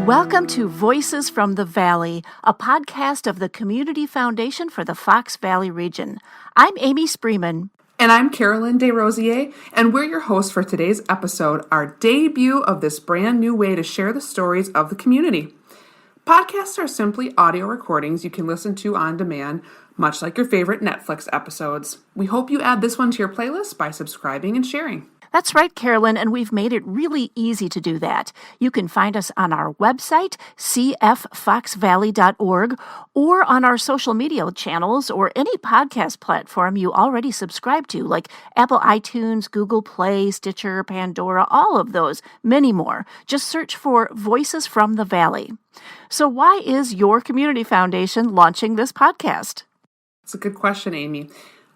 Welcome to Voices from the Valley, a podcast of the Community Foundation for the Fox Valley region. I'm Amy Spreeman. And I'm Carolyn DesRosiers, and we're your hosts for today's episode, our debut of this brand new way to share the stories of the community. Podcasts are simply audio recordings you can listen to on demand, much like your favorite Netflix episodes. We hope you add this one to your playlist by subscribing and sharing. That's right, Carolyn, and we've made it really easy to do that. You can find us on our website, cffoxvalley.org, or on our social media channels or any podcast platform you already subscribe to, like Apple iTunes, Google Play, Stitcher, Pandora, all of those, many more. Just search for Voices from the Valley. So why is your community foundation launching this podcast? It's a good question, Amy.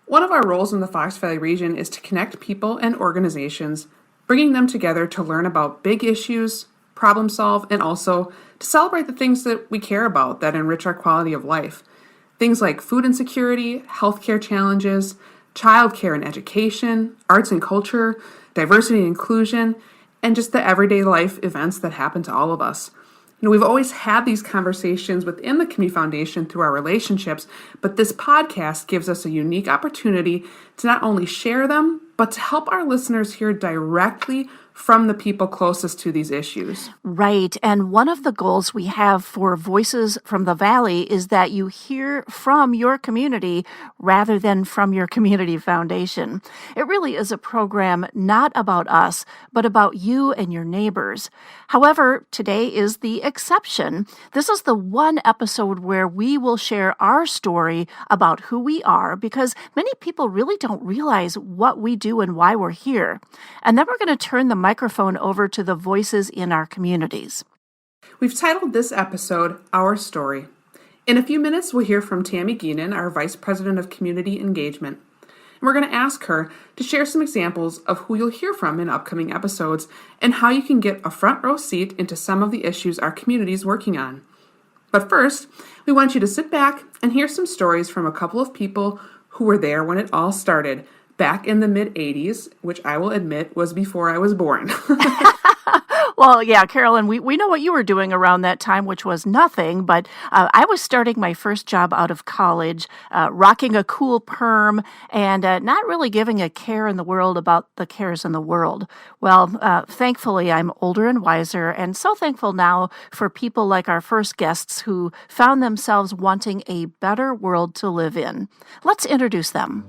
One of our roles in the Fox Valley region is to connect people and organizations, bringing them together to learn about big issues, problem solve, and also to celebrate the things that we care about that enrich our quality of life. Things like food insecurity, healthcare challenges, childcare and education, arts and culture, diversity and inclusion, and just the everyday life events that happen to all of us. We've always had these conversations within the Community Foundation through our relationships, but this podcast gives us a unique opportunity to not only share them, but to help our listeners hear directly from the people closest to these issues. Right, and one of the goals we have for Voices from the Valley is that you hear from your community rather than from your community foundation. It really is a program not about us, but about you and your neighbors. However, today is the exception. This is the one episode where we will share our story about who we are, because many people really don't realize what we do and why we're here. And then we're going to turn the microphone over to the voices in our communities. We've titled this episode, Our Story. In a few minutes, we'll hear from Tammy Geenan, our Vice President of Community Engagement. And we're going to ask her to share some examples of who you'll hear from in upcoming episodes and how you can get a front row seat into some of the issues our community is working on. But first, we want you to sit back and hear some stories from a couple of people who were there when it all started, back in the mid-'80s, which I will admit was before I was born. Well, yeah, Carolyn, we know what you were doing around that time, which was nothing, but I was starting my first job out of college, rocking a cool perm, and not really giving a care in the world about the cares in the world. Well, thankfully, I'm older and wiser, and so thankful now for people like our first guests who found themselves wanting a better world to live in. Let's introduce them.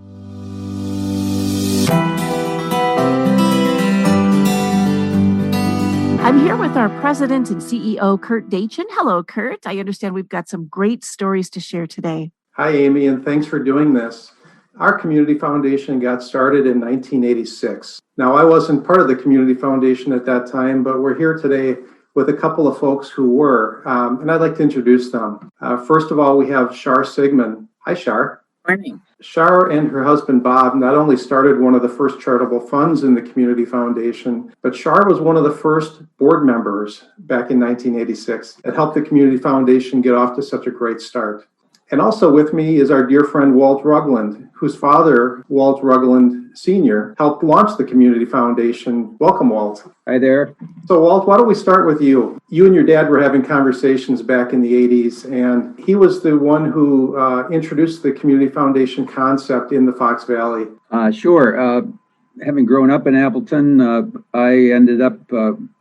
I'm here with our president and CEO, Kurt Dachin. Hello, Kurt. I understand we've got some great stories to share today. Hi, Amy, and thanks for doing this. Our community foundation got started in 1986. Now, I wasn't part of the community foundation at that time, but we're here today with a couple of folks who were, and I'd like to introduce them. First of all, we have Shar Sigmund. Hi, Shar. Morning. Shar and her husband Bob not only started one of the first charitable funds in the Community Foundation, but Shar was one of the first board members back in 1986 that helped the Community Foundation get off to such a great start. And also with me is our dear friend Walt Rugland, whose father, Walt Rugland Sr., helped launch the Community Foundation. Welcome, Walt. Hi there. So, Walt, why don't we start with you? You and your dad were having conversations back in the 80s, and he was the one who introduced the Community Foundation concept in the Fox Valley. Sure. Having grown up in Appleton, I ended up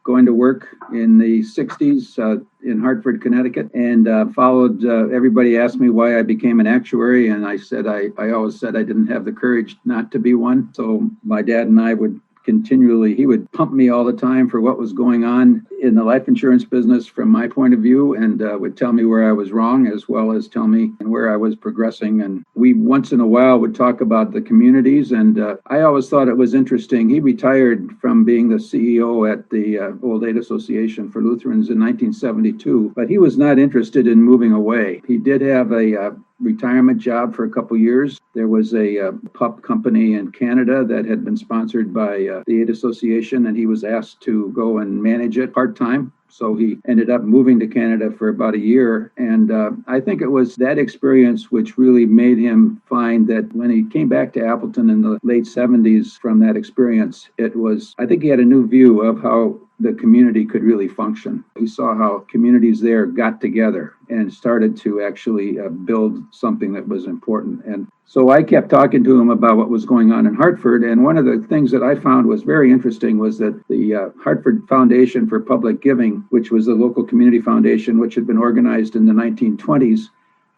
going to work in the 60s in Hartford, Connecticut, and followed, everybody asked me why I became an actuary, and I said I always said I didn't have the courage not to be one. So my dad and I would he would pump me all the time for what was going on in the life insurance business from my point of view, and would tell me where I was wrong as well as tell me where I was progressing. And we once in a while would talk about the communities, and I always thought it was interesting. He retired from being the CEO at the Old Aid Association for Lutherans in 1972, but he was not interested in moving away. He did have a retirement job for a couple years. There was a pup company in Canada that had been sponsored by the Aid Association, and he was asked to go and manage it part-time. So he ended up moving to Canada for about a year. And I think it was that experience which really made him find that when he came back to Appleton in the late 70s from that experience, I think he had a new view of how the community could really function. We saw how communities there got together and started to actually build something that was important. And so I kept talking to him about what was going on in Hartford. And one of the things that I found was very interesting was that the Hartford Foundation for Public Giving, which was a local community foundation which had been organized in the 1920s,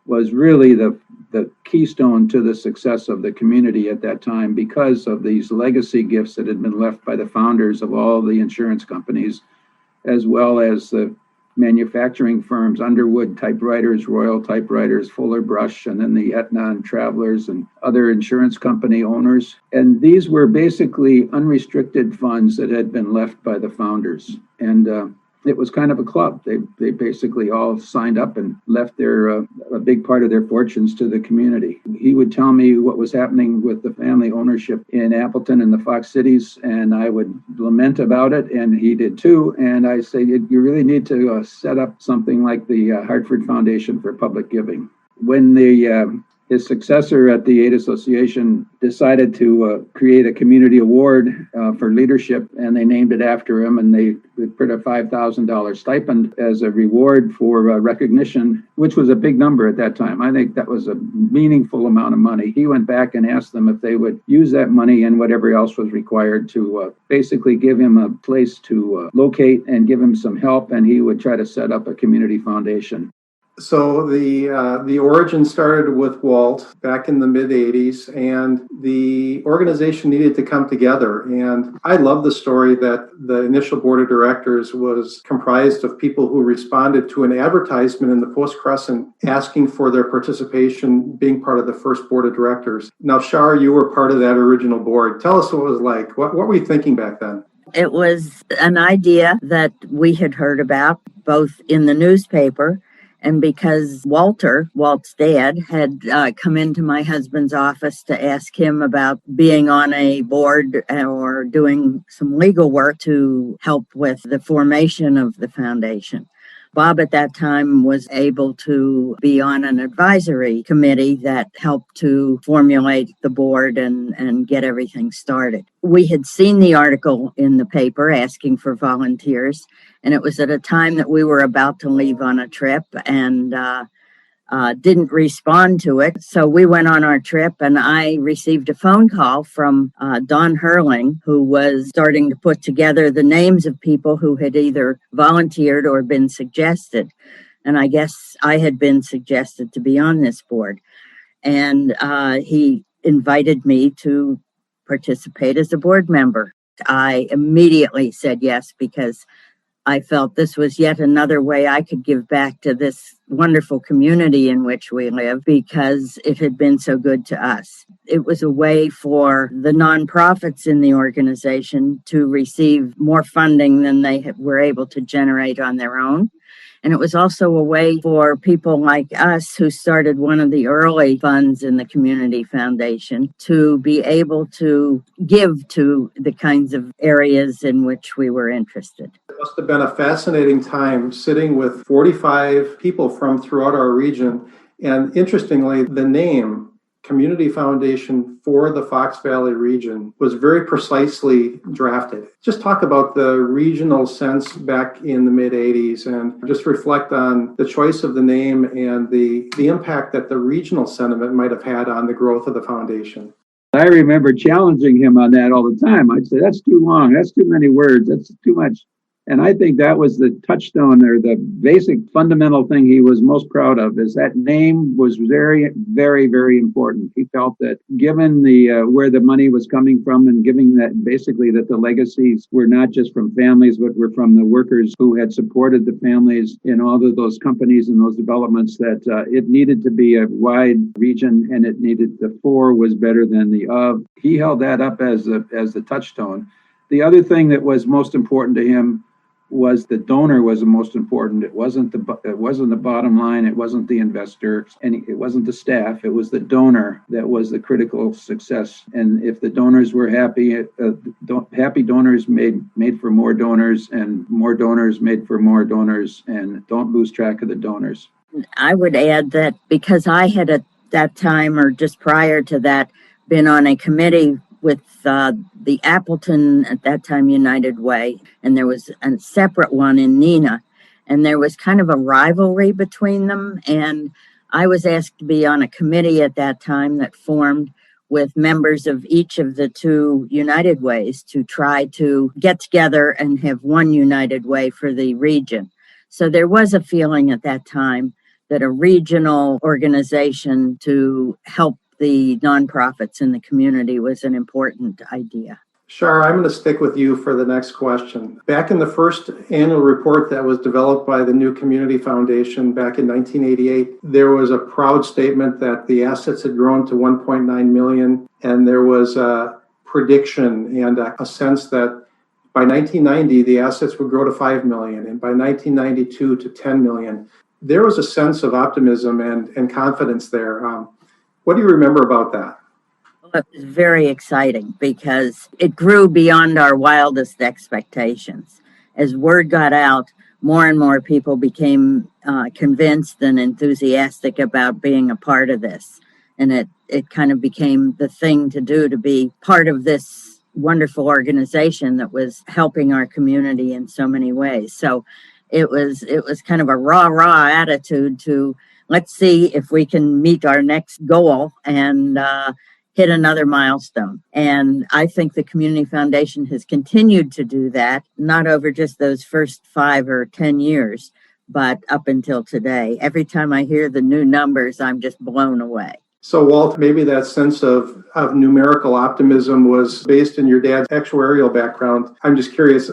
was really the keystone to the success of the community at that time because of these legacy gifts that had been left by the founders of all the insurance companies, as well as the manufacturing firms, Underwood typewriters, Royal typewriters, Fuller Brush, and then the at.And Travelers and other insurance company owners. And these were basically unrestricted funds that had been left by the founders. And it was kind of a club. They basically all signed up and left a big part of their fortunes to the community. He would tell me what was happening with the family ownership in Appleton and the Fox Cities, and I would lament about it, and he did too. And I say, you really need to set up something like the Hartford Foundation for Public Giving. When his successor at the Aid Association decided to create a community award for leadership, and they named it after him, and they put a $5,000 stipend as a reward for recognition, which was a big number at that time. I think that was a meaningful amount of money. He went back and asked them if they would use that money and whatever else was required to basically give him a place to locate and give him some help, and he would try to set up a community foundation. So the origin started with Walt back in the mid-'80s, and the organization needed to come together. And I love the story that the initial board of directors was comprised of people who responded to an advertisement in the Post-Crescent asking for their participation being part of the first board of directors. Now, Shar, you were part of that original board. Tell us what it was like. What were you thinking back then? It was an idea that we had heard about both in the newspaper, and because Walt's dad, had come into my husband's office to ask him about being on a board or doing some legal work to help with the formation of the foundation. Bob at that time was able to be on an advisory committee that helped to formulate the board and get everything started. We had seen the article in the paper asking for volunteers, and it was at a time that we were about to leave on a trip and didn't respond to it. So we went on our trip, and I received a phone call from Don Hurling, who was starting to put together the names of people who had either volunteered or been suggested. And I guess I had been suggested to be on this board. And he invited me to participate as a board member. I immediately said yes, because I felt this was yet another way I could give back to this wonderful community in which we live, because it had been so good to us. It was a way for the nonprofits in the organization to receive more funding than they were able to generate on their own. And it was also a way for people like us who started one of the early funds in the Community Foundation to be able to give to the kinds of areas in which we were interested. It must have been a fascinating time sitting with 45 people from throughout our region. And interestingly, the name Community Foundation for the Fox Valley region was very precisely drafted. Just talk about the regional sense back in the mid-'80s and just reflect on the choice of the name and the impact that the regional sentiment might have had on the growth of the foundation. I remember challenging him on that all the time. I'd say, that's too long. That's too many words. That's too much. And I think that was the touchstone, or the basic fundamental thing he was most proud of, is that name was very, very, very important. He felt that given the where the money was coming from, and given that basically that the legacies were not just from families, but were from the workers who had supported the families in all of those companies and those developments, that it needed to be a wide region, and it needed the for was better than the of. He held that up as the touchstone. The other thing that was most important to him was the donor was the most important. It wasn't the bottom line. It wasn't the investor, and it wasn't the staff. It was the donor that was the critical success. And if the donors were happy, happy donors made for more donors, and more donors made for more donors. And don't lose track of the donors. I would add that because I had at that time, or just prior to that, been on a committee with the Appleton, at that time, United Way, and there was a separate one in Neenah. And there was kind of a rivalry between them. And I was asked to be on a committee at that time that formed with members of each of the two United Ways to try to get together and have one United Way for the region. So there was a feeling at that time that a regional organization to help the nonprofits in the community was an important idea. Shar, I'm going to stick with you for the next question. Back in the first annual report that was developed by the New Community Foundation back in 1988, there was a proud statement that the assets had grown to 1.9 million, and there was a prediction and a sense that by 1990, the assets would grow to 5 million, and by 1992 to 10 million. There was a sense of optimism and confidence there. What do you remember about that? It was very exciting because it grew beyond our wildest expectations. As word got out, more and more people became convinced and enthusiastic about being a part of this. And it kind of became the thing to do, to be part of this wonderful organization that was helping our community in so many ways. So it was kind of a rah attitude to, let's see if we can meet our next goal and hit another milestone. And I think the Community Foundation has continued to do that, not over just those first 5 or 10 years, but up until today. Every time I hear the new numbers, I'm just blown away. So, Walt, maybe that sense of numerical optimism was based in your dad's actuarial background. I'm just curious,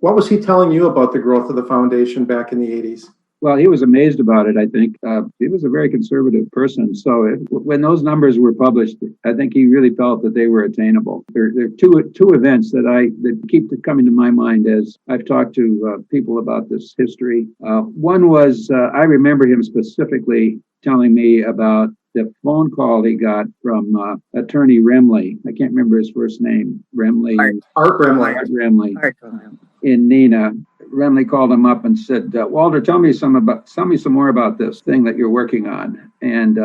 what was he telling you about the growth of the foundation back in the 80s? Well, he was amazed about it, I think. He was a very conservative person. So when those numbers were published, I think he really felt that they were attainable. There are two events that keep coming to my mind as I've talked to people about this history. One was, I remember him specifically telling me about the phone call he got from attorney Remley. I can't remember his first name. Remley. Art Remley. Art Remley. In Neenah. Remley called him up and said, Walter, tell me some more about this thing that you're working on. And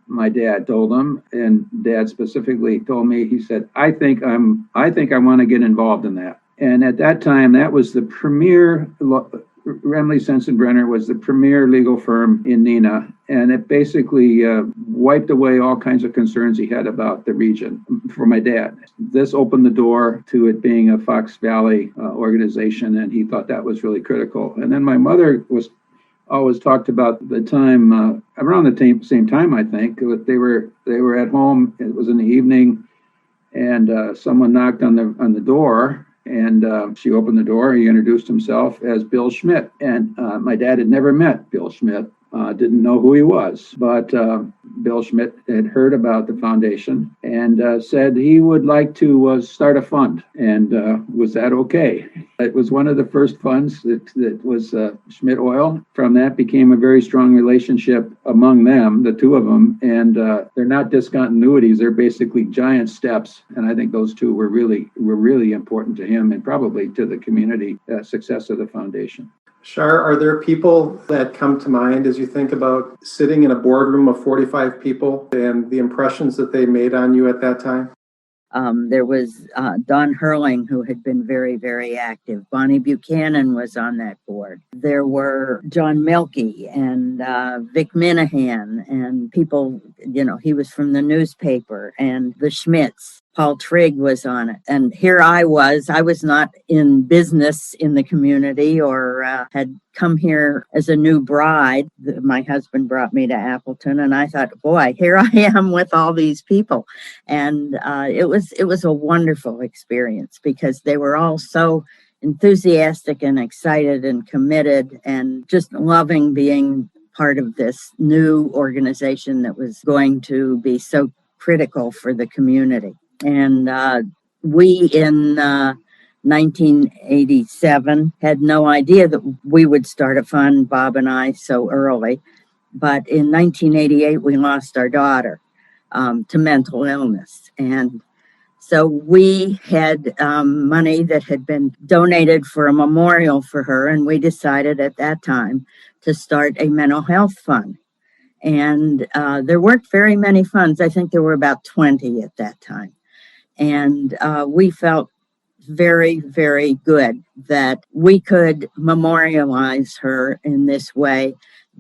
my dad told him, and Dad specifically told me, he said, I think I want to get involved in that. And at that time, that was the premier, Remley Sensenbrenner was the premier legal firm in Neenah, and it basically wiped away all kinds of concerns he had about the region for my dad. This opened the door to it being a Fox Valley organization, and he thought that was really critical. And then my mother was always talked about the time around the same time, I think. They were at home. It was in the evening, and someone knocked on the door. And she opened the door. He introduced himself as Bill Schmidt. And my dad had never met Bill Schmidt, didn't know who he was. But Bill Schmidt had heard about the foundation and said he would like to start a fund. And was that okay? It was one of the first funds that was Schmidt Oil. From that became a very strong relationship among them, the two of them. And they're not discontinuities. They're basically giant steps. And I think those two were really important to him and probably to the community success of the foundation. Shar, are there people that come to mind as you think about sitting in a boardroom of 45 people and the impressions that they made on you at that time? There was Don Hurling, who had been very, very active. Bonnie Buchanan was on that board. There were John Milkey and Vic Minahan and people, he was from the newspaper, and the Schmidts. Paul Trigg was on it. And here I was not in business in the community or had come here as a new bride. My husband brought me to Appleton, and I thought, boy, here I am with all these people. And it was a wonderful experience because they were all so enthusiastic and excited and committed and just loving being part of this new organization that was going to be so critical for the community. And we in 1987 had no idea that we would start a fund, Bob and I, so early. But in 1988, we lost our daughter to mental illness. And so we had money that had been donated for a memorial for her. And we decided at that time to start a mental health fund. And there weren't very many funds. I think there were about 20 at that time. And we felt very, very good that we could memorialize her in this way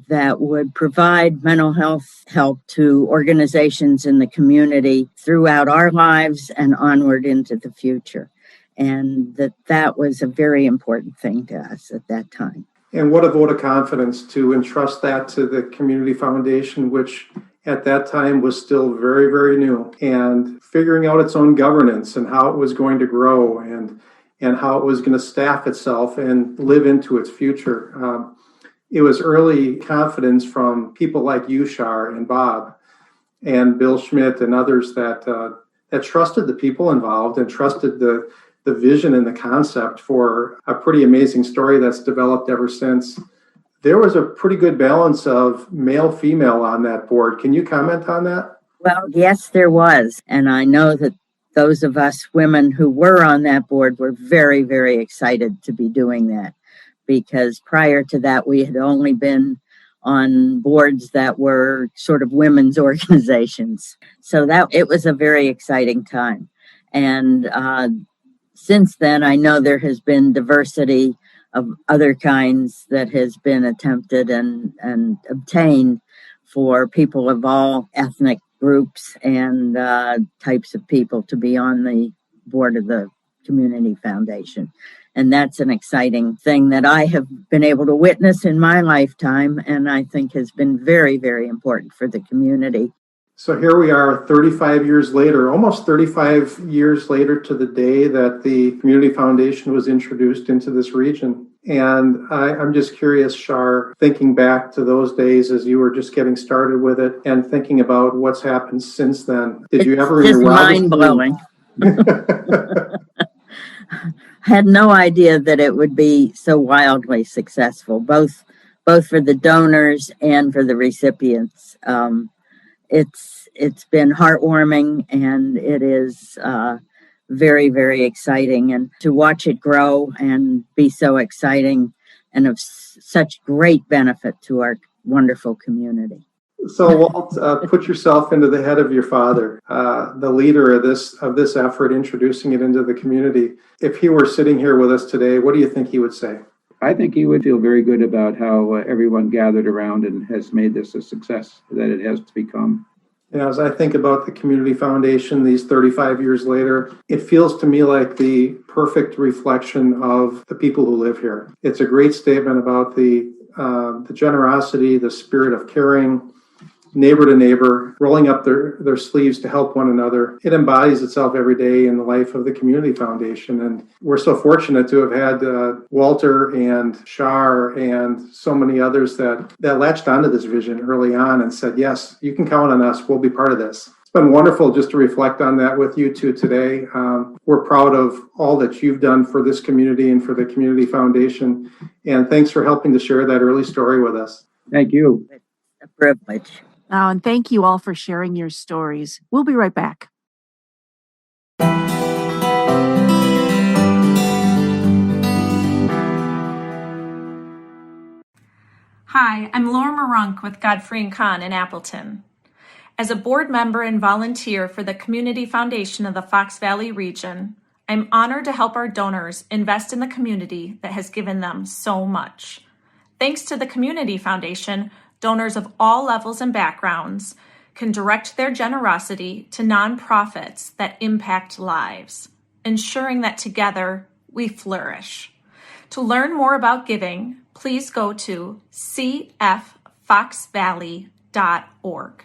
that would provide mental health help to organizations in the community throughout our lives and onward into the future. And that was a very important thing to us at that time. And what a vote of confidence to entrust that to the Community Foundation, which at that time was still very, very new, and figuring out its own governance and how it was going to grow and how it was going to staff itself and live into its future. It was early confidence from people like you, Shar, and Bob, and Bill Schmidt and others that trusted the people involved and trusted the vision and the concept for a pretty amazing story that's developed ever since. There was a pretty good balance of male-female on that board. Can you comment on that? Well, yes, there was. And I know that those of us women who were on that board were very, very excited to be doing that, because prior to that, we had only been on boards that were sort of women's organizations. So that it was a very exciting time. And since then, I know there has been diversity of other kinds that has been attempted and obtained for people of all ethnic groups and types of people to be on the board of the Community Foundation. And that's an exciting thing that I have been able to witness in my lifetime, and I think has been very, very important for the community. So here we are 35 years later, almost 35 years later to the day that the Community Foundation was introduced into this region. And I'm just curious, Shar, thinking back to those days as you were just getting started with it and thinking about what's happened since then. Did you ever... It's just mind-blowing. Had no idea that it would be so wildly successful, both for the donors and for the recipients. It's been heartwarming, and it is very, very exciting. And to watch it grow and be so exciting and of such great benefit to our wonderful community. So, Walt, put yourself into the head of your father, the leader of this effort, introducing it into the community. If he were sitting here with us today, what do you think he would say? I think he would feel very good about how everyone gathered around and has made this a success that it has become. As I think about the Community Foundation these 35 years later, it feels to me like the perfect reflection of the people who live here. It's a great statement about the generosity, the spirit of caring, neighbor to neighbor, rolling up their sleeves to help one another. It embodies itself every day in the life of the Community Foundation. And we're so fortunate to have had Walter and Shar and so many others that latched onto this vision early on and said, yes, you can count on us. We'll be part of this. It's been wonderful just to reflect on that with you two today. We're proud of all that you've done for this community and for the Community Foundation. And thanks for helping to share that early story with us. Thank you. It's a privilege. Oh, and thank you all for sharing your stories. We'll be right back. Hi, I'm Laura Marunk with Godfrey & Kahn in Appleton. As a board member and volunteer for the Community Foundation of the Fox Valley region, I'm honored to help our donors invest in the community that has given them so much. Thanks to the Community Foundation, donors of all levels and backgrounds can direct their generosity to nonprofits that impact lives, ensuring that together we flourish. To learn more about giving, please go to cffoxvalley.org.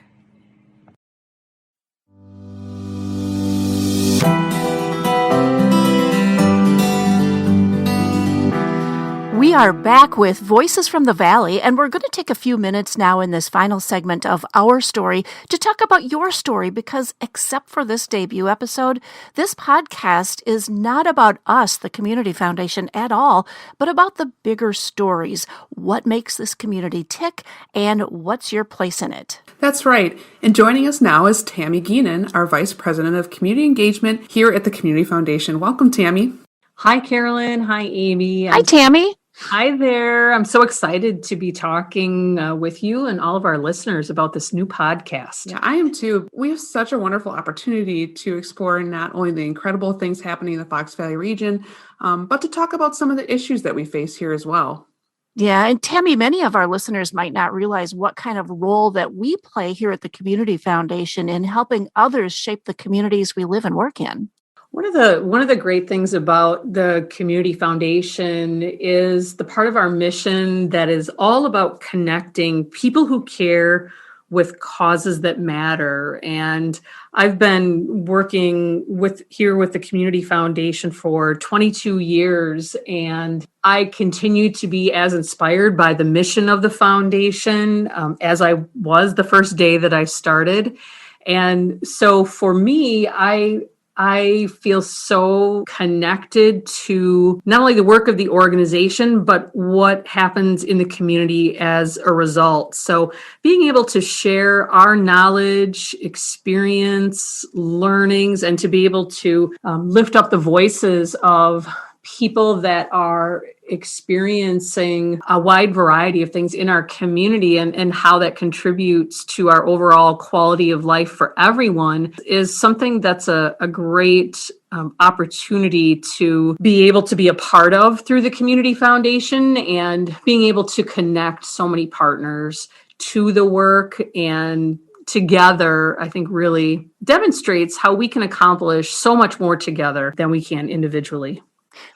We are back with Voices from the Valley, and we're going to take a few minutes now in this final segment of Our Story to talk about your story, because except for this debut episode, this podcast is not about us, the Community Foundation, at all, but about the bigger stories. What makes this community tick, and what's your place in it? That's right. And joining us now is Tammy Geenan, our Vice President of Community Engagement here at the Community Foundation. Welcome, Tammy. Hi, Carolyn. Hi, Amy. Hi, Tammy. Hi there. I'm so excited to be talking with you and all of our listeners about this new podcast. Yeah, I am too. We have such a wonderful opportunity to explore not only the incredible things happening in the Fox Valley region, but to talk about some of the issues that we face here as well. Yeah, and Tammy, many of our listeners might not realize what kind of role that we play here at the Community Foundation in helping others shape the communities we live and work in. One of the great things about the Community Foundation is the part of our mission that is all about connecting people who care with causes that matter. And I've been working with the Community Foundation for 22 years, and I continue to be as inspired by the mission of the foundation as I was the first day that I started. And so for me, I feel so connected to not only the work of the organization, but what happens in the community as a result. So being able to share our knowledge, experience, learnings, and to be able to lift up the voices of people that are experiencing a wide variety of things in our community and how that contributes to our overall quality of life for everyone is something that's a great opportunity to be able to be a part of through the Community Foundation, and being able to connect so many partners to the work and together, I think really demonstrates how we can accomplish so much more together than we can individually.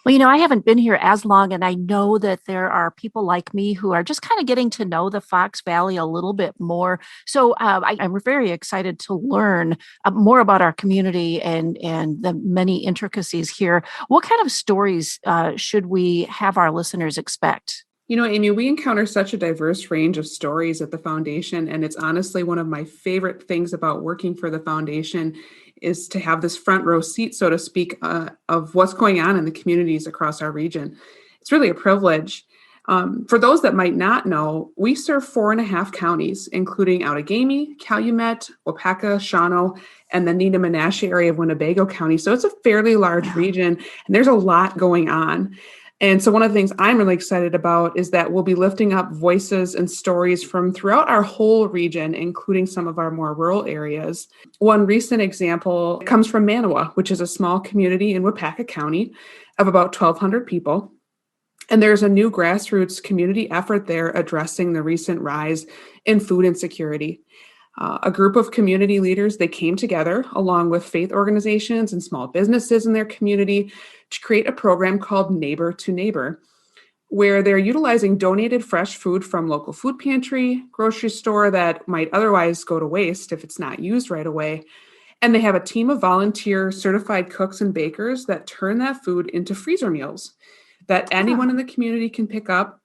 Well, I haven't been here as long, and I know that there are people like me who are just kind of getting to know the Fox Valley a little bit more. So I'm very excited to learn more about our community and the many intricacies here. What kind of stories should we have our listeners expect? Amy, we encounter such a diverse range of stories at the foundation, and it's honestly one of my favorite things about working for the foundation is to have this front row seat, so to speak, of what's going on in the communities across our region. It's really a privilege. For those that might not know, we serve 4.5 counties, including Outagamie, Calumet, Waupaca, Shawano, and the Neenah-Menasha area of Winnebago County. So it's a fairly large region, and there's a lot going on. And so one of the things I'm really excited about is that we'll be lifting up voices and stories from throughout our whole region, including some of our more rural areas. One recent example comes from Manawa, which is a small community in Waupaca County of about 1,200 people. And there's a new grassroots community effort there addressing the recent rise in food insecurity. A group of community leaders, they came together along with faith organizations and small businesses in their community to create a program called Neighbor to Neighbor, where they're utilizing donated fresh food from local food pantry, grocery store that might otherwise go to waste if it's not used right away. And they have a team of volunteer certified cooks and bakers that turn that food into freezer meals that anyone in the community can pick up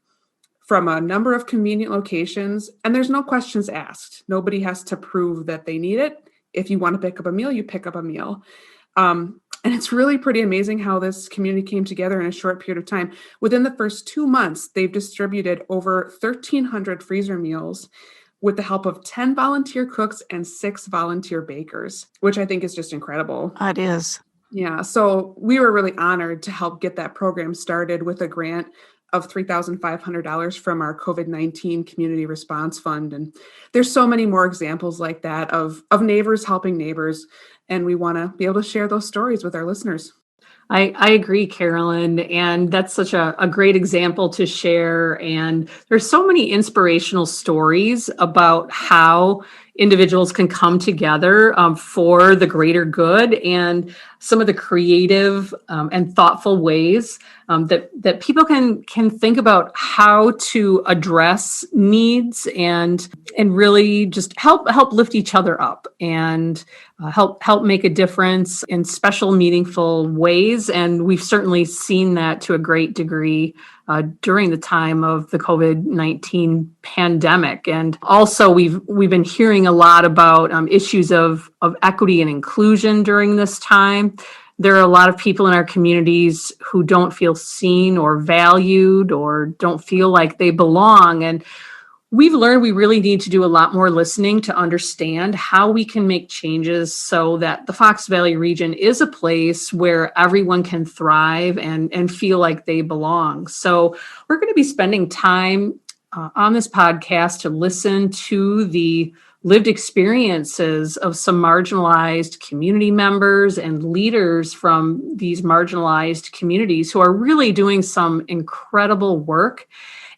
from a number of convenient locations, and there's no questions asked. Nobody has to prove that they need it. If you want to pick up a meal, you pick up a meal. And it's really pretty amazing how this community came together in a short period of time. Within the first 2 months, they've distributed over 1,300 freezer meals with the help of 10 volunteer cooks and 6 volunteer bakers, which I think is just incredible. It is. Yeah, so we were really honored to help get that program started with a grant of $3,500 from our COVID-19 Community Response Fund. And there's so many more examples like that of neighbors helping neighbors. And we want to be able to share those stories with our listeners. I agree, Carolyn, and that's such a great example to share. And there's so many inspirational stories about how individuals can come together for the greater good, and some of the creative and thoughtful ways that people can think about how to address needs and really just help lift each other up and help make a difference in special, meaningful ways. And we've certainly seen that to a great degree during the time of the COVID-19 pandemic. And also we've been hearing a lot about issues of equity and inclusion during this time. There are a lot of people in our communities who don't feel seen or valued or don't feel like they belong. And we've learned we really need to do a lot more listening to understand how we can make changes so that the Fox Valley region is a place where everyone can thrive and feel like they belong. So we're going to be spending time on this podcast to listen to the lived experiences of some marginalized community members and leaders from these marginalized communities who are really doing some incredible work.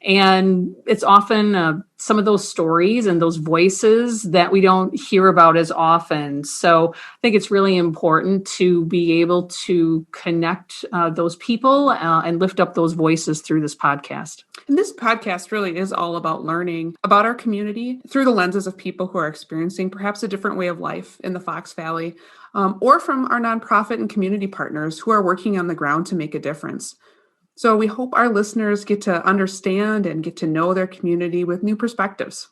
And it's often some of those stories and those voices that we don't hear about as often. So I think it's really important to be able to connect those people and lift up those voices through this podcast. And this podcast really is all about learning about our community through the lenses of people who are experiencing perhaps a different way of life in the Fox Valley, or from our nonprofit and community partners who are working on the ground to make a difference. So we hope our listeners get to understand and get to know their community with new perspectives.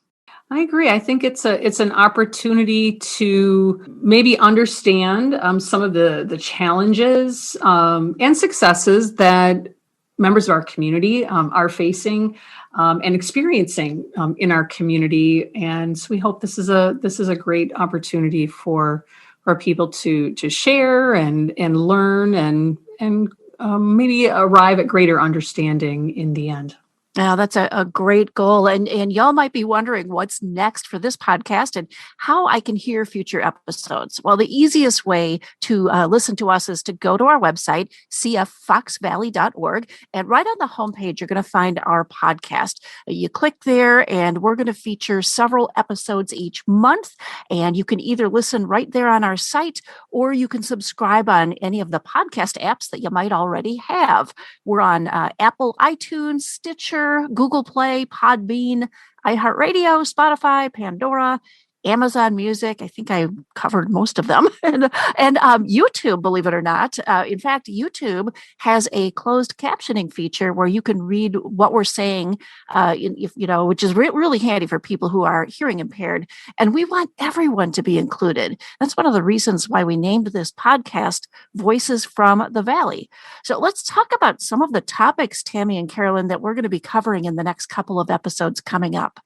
I agree. I think it's an opportunity to maybe understand some of the challenges and successes that members of our community are facing and experiencing in our community. And so we hope this is a great opportunity for people to share and learn and maybe arrive at greater understanding in the end. Now, that's a great goal. And y'all might be wondering what's next for this podcast and how I can hear future episodes. Well, the easiest way to listen to us is to go to our website, cffoxvalley.org. And right on the homepage, you're going to find our podcast. You click there, and we're going to feature several episodes each month. And you can either listen right there on our site, or you can subscribe on any of the podcast apps that you might already have. We're on Apple, iTunes, Stitcher, Google Play, Podbean, iHeartRadio, Spotify, Pandora, Amazon Music. I think I covered most of them. and YouTube, believe it or not. In fact, YouTube has a closed captioning feature where you can read what we're saying, which is really handy for people who are hearing impaired. And we want everyone to be included. That's one of the reasons why we named this podcast Voices from the Valley. So let's talk about some of the topics, Tammy and Carolyn, that we're going to be covering in the next couple of episodes coming up.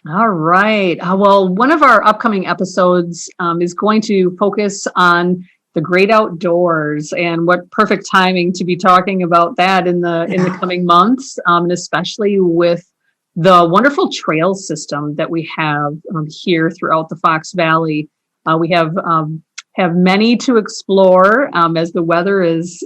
All right. Well, one of our upcoming episodes is going to focus on the great outdoors, and what perfect timing to be talking about that in the coming months, and especially with the wonderful trail system that we have here throughout the Fox Valley. We have many to explore as the weather is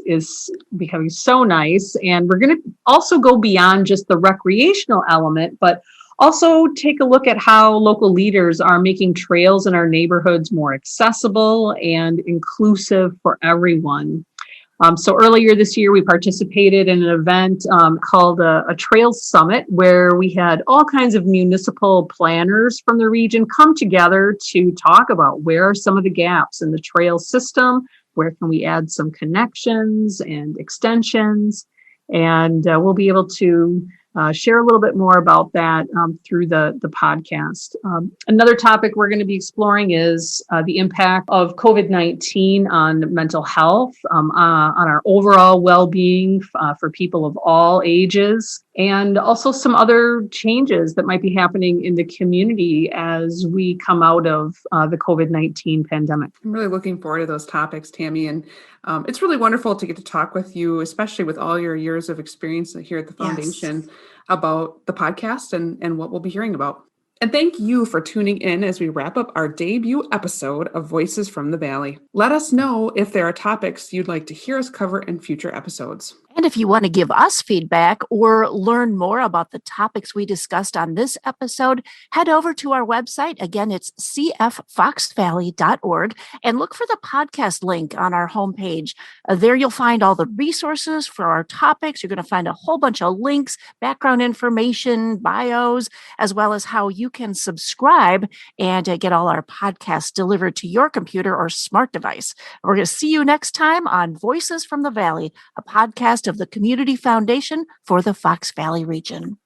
becoming so nice, and we're going to also go beyond just the recreational element, but also take a look at how local leaders are making trails in our neighborhoods more accessible and inclusive for everyone. So earlier this year, we participated in an event called a Trails Summit, where we had all kinds of municipal planners from the region come together to talk about where are some of the gaps in the trail system, where can we add some connections and extensions, and we'll be able to share a little bit more about that through the podcast. Another topic we're going to be exploring is the impact of COVID-19 on mental health, on our overall well-being for people of all ages, and also some other changes that might be happening in the community as we come out of the COVID-19 pandemic. I'm really looking forward to those topics, Tammy, and it's really wonderful to get to talk with you, especially with all your years of experience here at the foundation, about the podcast and what we'll be hearing about. And thank you for tuning in as we wrap up our debut episode of Voices from the Valley. Let us know if there are topics you'd like to hear us cover in future episodes. And if you want to give us feedback or learn more about the topics we discussed on this episode, head over to our website. Again, it's cffoxvalley.org, and look for the podcast link on our homepage. There you'll find all the resources for our topics. You're going to find a whole bunch of links, background information, bios, as well as how you can subscribe and get all our podcasts delivered to your computer or smart device. We're going to see you next time on Voices from the Valley, a podcast of the Community Foundation for the Fox Valley region.